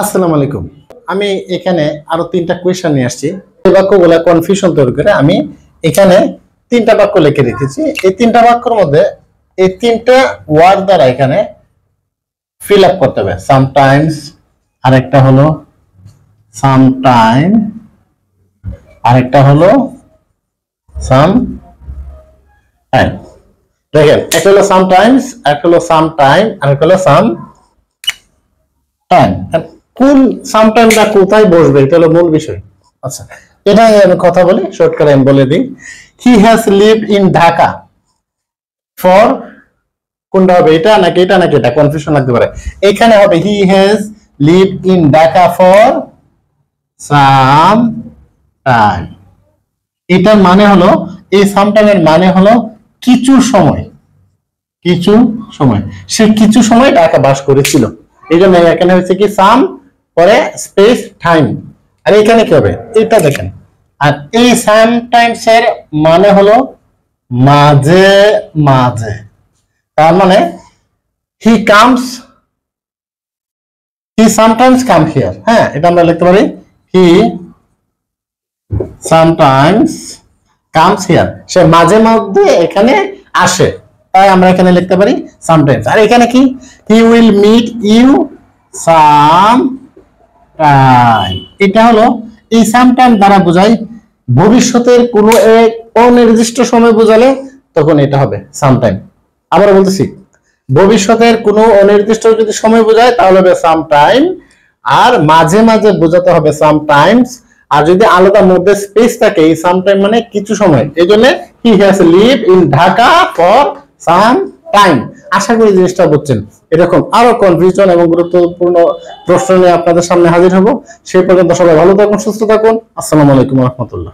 আসসালামু আলাইকুম। আমি এখানে আরো তিনটা কোয়েশ্চেন নিয়ে আসছি। এই বাক্যগুলো কনফিউশন তৈরি করে আমি এখানে তিনটা বাক্য লিখে রেখেছি। এই তিনটা বাক্যের মধ্যে এই তিনটা ওয়ার্ড দ্বারা এখানে ফিল আপ করতে হবে। সামটাইমস, আরেকটা হলো সামটাইম, আরেকটা হলো সাম টাইম। দেখেন, একটা হলো সামটাইমস, একটা হলো সাম টাইম, আরেকটা হলো সাম টাইম। কোন সামটাইমটা কোথায় বসবে এটা হলো মূল বিষয়। আচ্ছা, এটা আমি কথা বলি, শর্ট করে আমি বলে দিই। হি has lived in Dhaka for, কোনটা হবে, এটা নাকি এটা নাকি এটা, কনফিউশন লাগতে পারে। এখানে হবে হি has lived in Dhaka for some time. এটার মানে হলো, এই সামটাইমের মানে হলো কিছু সময়, কিছু সময় সে কিছু সময় ঢাকা বাস করেছিল। এই জন্য এখানে হচ্ছে কি সাম, পরে স্পেস টাইম। আর এখানে কি হবে এটা দেখেন। আর এই সাম টাইমস এর মানে হলো মাঝে মাঝে। তার মানে he comes, he sometimes come here. হ্যাঁ, এটা আমরা লিখতে পারি হি সামটাইমস কামস হিয়ার। সে মাঝে মধ্যে এখানে আসে, তাই আমরা এখানে লিখতে পারি সামটাইমস। আর এখানে কি, he will meet you some time. এটা হলো এই সাম টাইম দ্বারা বোঝায় ভবিষ্যতের কোনো এক অনির্দিষ্ট সময় বোঝালে তখন এটা হবে সাম টাইম। আবার বলতেছি, ভবিষ্যতের কোনো অনির্দিষ্ট যদি সময় বোঝায় তাহলে হবে সাম টাইম, আর মাঝে মাঝে বোঝাতে হবে সাম টাইমস। আর যদি আলাদা মধ্যে স্পেস থাকে, এই সাম টাইম মানে কিছু সময়। এই জন্য he has lived in Dhaka for some time. আশা করি জিনিসটা বুঝছেন। এরকম আরো কনফিউশন এবং গুরুত্বপূর্ণ প্রশ্ন নিয়ে আপনাদের সামনে হাজির হব। সেই পর্যন্ত সবাই ভালো থাকুন, সুস্থ থাকুন। আসসালামু আলাইকুম রহমতুল্লাহ।